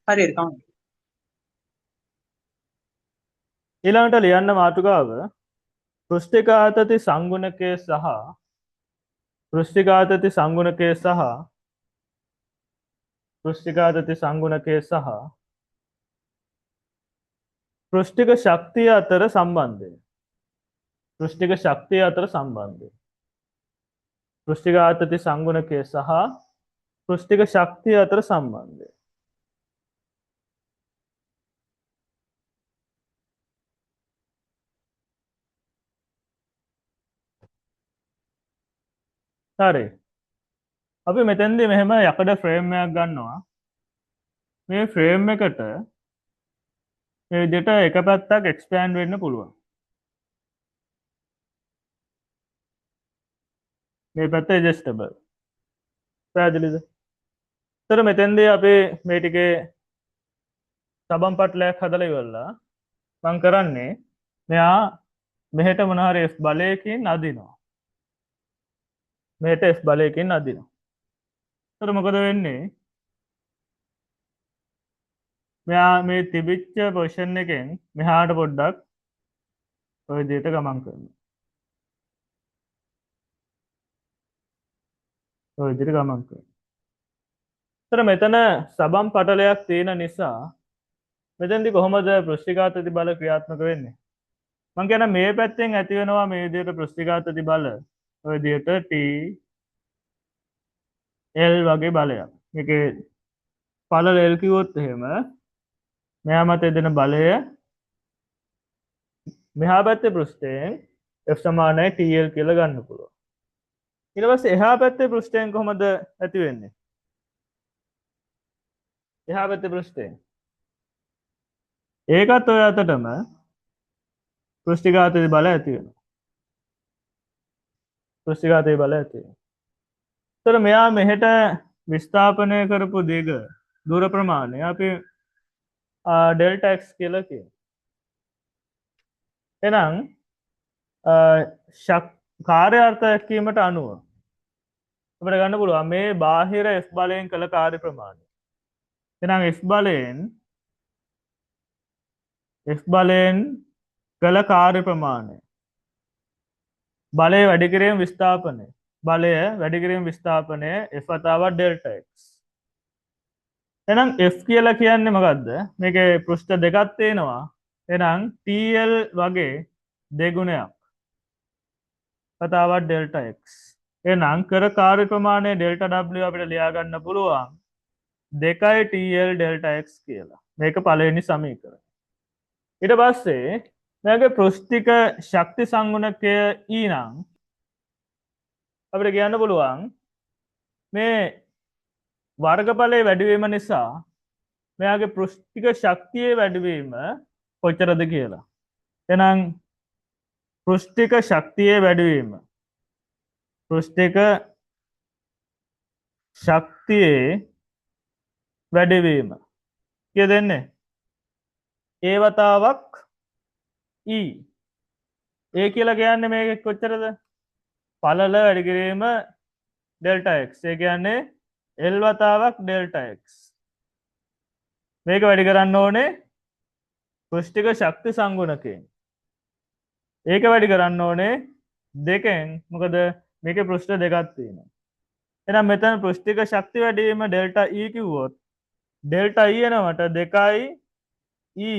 හරියට කවුන්ට්. ඊළඟට ලියන්න මාතෘකාව පෘෂ්ඨික ආතති සංගුණකයේ සහ පෘෂ්ඨික ආතති සංගුණකයේ සහ පෘෂ්ඨික ආතති සංගුණකයේ සහ පෘෂ්ඨික ශක්තිය අතර සම්බන්ධය. පෘෂ්ඨික ශක්තිය අතර සම්බන්ධය. පෘෂ්ඨික ආතති සංගුණකයේ සහ පෘෂ්ඨික ශක්තිය අතර සම්බන්ධය. හරි. අපි මෙතෙන්දී මෙහෙම යකඩ ෆ්‍රේම් එකක් ගන්නවා. මේ ෆ්‍රේම් එකට මේ විදිහට එක පැත්තක් එක්ස්පෑන්ඩ් වෙන්න පුළුවන්. මේ පැත්ත ඇඩ්ජස්ටබල්. පැහැදිලිද? ඒතර මෙතෙන්දී අපි මේ ටිකේ සබම් පටලයක් හදලා ඉවරලා මම කරන්නේ මෙයා මෙහෙට මොන හරි F බලයකින් අදිනවා. මෙහෙට F බලයකින් අදිනවා. ඒතර මොකද වෙන්නේ? මෙයා මේ තිබිච්ච පොසිෂන් එකෙන් මෙහාට පොඩ්ඩක් ඔය විදිහට ගමන් කරනවා. ඔය විදිහට ගමන් කරනවා. ඒතර මෙතන සබම් පටලයක් තියෙන නිසා මෙතෙන්දී කොහොමද පෘෂ්ඨිකාතති බල ක්‍රියාත්මක වෙන්නේ? මම කියන මේ පැත්තෙන් ඇති වෙනවා මේ විදිහට පෘෂ්ඨිකාතති බල ඔය විදිහට T L වගේ බලයක්. මේකේ පළල L කිව්වොත් එහෙම මෙහා මත එදෙන බලය මෙහා පැත්තේ පෘෂ්ඨයෙන් F සමානයි TL කියලා ගන්න පුළුවන්. ඊට පස්සේ එහා පැත්තේ පෘෂ්ඨයෙන් කොහොමද ඇති වෙන්නේ? එහා පැත්තේ පෘෂ්ඨයෙන් ඒකත් ඔය අතටම පෘෂ්ඨිකාතති බල ඇති වෙනවා. පෘෂ්ඨිකාතති බල ඇති වෙනවා. ඒතර මෙයා මෙහෙට විස්ථාපනය කරපු දිග දුර ප්‍රමාණය අපි ඩෙල්ටා x කියලා කියනවා. එහෙනම් කාර්යාර්ථ දැක්වීමට අනුව අපිට ගන්න පුළුවන් මේ බාහිර F බලයෙන් කළ කාර්ය ප්‍රමාණය. එහෙනම් F බලයෙන් කළ කාර්ය ප්‍රමාණය බලය වැඩි කිරීම විස්ථාපනය බලය වැඩි කිරීම විස්ථාපනය F වතාවක් ඩෙල්ටා x. එහෙනම් F කියලා කියන්නේ මොකද්ද? මේකේ පෘෂ්ඨ දෙකක් තියෙනවා. එහෙනම් TL වගේ දෙගුණයක් වතාවක් ඩෙල්ටා x. එහෙනම් කර කාර්ය ප්‍රමාණය ඩෙල්ටා w අපිට ලියා ගන්න පුළුවන් 2යි TL ඩෙල්ටා x කියලා. මේක පළවෙනි සමීකරණය. ඊට පස්සේ මේකේ පෘෂ්ඨික ශක්ති සංගුණකය E නම් අපිට කියන්න පුළුවන් මේ වර්ගඵලයේ වැඩිවීම නිසා මෙයාගේ පෘෂ්ඨික ශක්තියේ වැඩිවීම කොච්චරද කියලා. එහෙනම් පෘෂ්ඨික ශක්තියේ වැඩිවීම පෘෂ්ඨික ශක්තියේ වැඩිවීම කිය දෙන්නේ A වතාවක් E. A කියලා කියන්නේ මේක කොච්චරද? පළල වැඩි කිරීම ඩෙල්ටා x. ඒ කියන්නේ L වතාවක් ඩෙල්ටා x. මේක වැඩි කරන්න ඕනේ පෘෂ්ඨික ශක්ති සංගුණකයෙන්. ඒක වැඩි කරන්න ඕනේ දෙකෙන්. මොකද මේකේ පෘෂ්ඨ දෙකක් තියෙනවා. එහෙනම් මෙතන පෘෂ්ඨික ශක්ති වැඩි වීම ඩෙල්ටා E කිව්වොත් delta E එනවට 2යි E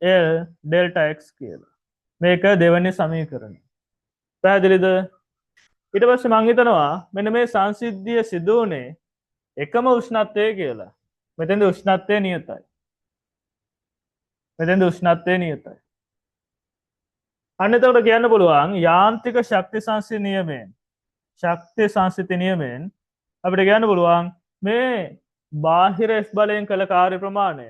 L delta x කියලා. මේක දෙවෙනි සමීකරණය. පැහැදිලිද? ඊට පස්සේ මම හිතනවා මෙන්න මේ සංසිද්ධිය සිදු වුණේ එකම උෂ්ණත්වය කියලා. මෙතෙන්ද උෂ්ණත්වය නියතයි. අන්න එතකොට කියන්න පුළුවන් යාන්ත්‍රික ශක්ති සංසිද්ධි නියමයෙන් අපිට කියන්න පුළුවන් මේ බාහිර F බලයෙන් කළ කාර්ය ප්‍රමාණය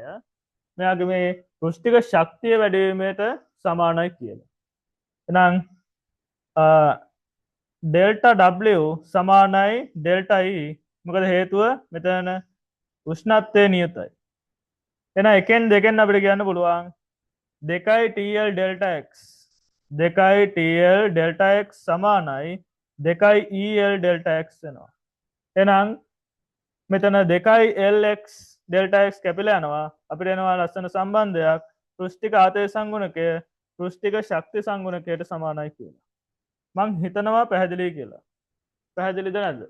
මෙයාගේ මේ පෘෂ්ඨික ශක්තිය වැඩි වීමට සමානයි කියලා. එහෙනම් ඩෙල්ටා W සමානයි ඩෙල්ටා E. මොකද හේතුව මෙතන උෂ්ණත්වය නියතයි. එහෙනම් එකෙන් දෙකෙන් අපිට කියන්න පුළුවන් 2යි TL delta x 2යි TL delta x සමානයි 2යි EL ඩෙල්ටා x වෙනවා. එහෙනම් මෙතන 2යි LX ඩෙල්ටා x කැපිලා යනවා අපිට එනවා ලස්සන සම්බන්ධයක් පෘෂ්ඨික ආතේ සංගුණකය පෘෂ්ඨික ශක්ති සංගුණකයට සමානයි කියලා. මං හිතනවා පැහැදිලි කියලා. පැහැදිලිද නැද්ද?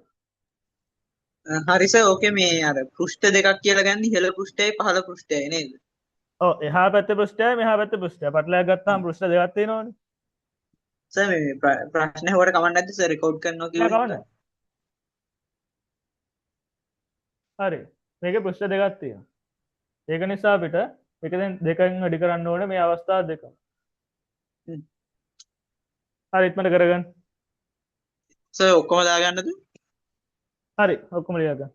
හරි සර් ඕකේ මේ අර පෘෂ්ඨ දෙකක් කියලා ගන්න ඉහළ පෘෂ්ඨයයි පහළ පෘෂ්ඨයයි නේද? ඔව් එහා පැත්තේ පෘෂ්ඨයයි මෙහා පැත්තේ පෘෂ්ඨයයි පටලයක් ගත්තාම පෘෂ්ඨ දෙකක් තියෙනවනේ. සර් මේ ප්‍රශ්න හොර කමන්න නැද්ද සර් රෙකෝඩ් කරනවා නෑ කිව්ව කවන්න. හරි. මේකේ පෘෂ්ඨ දෙකක් තියෙනවා. ඒක නිසා අපිට එකෙන් දෙකෙන් වැඩි කරන්න ඕනේ මේ අවස්ථා දෙක. හරි ඉක්මනට කරගන්න. සර් ඔක්කොම දාගන්නද? හරි ඔක්කොම ලියගන්න.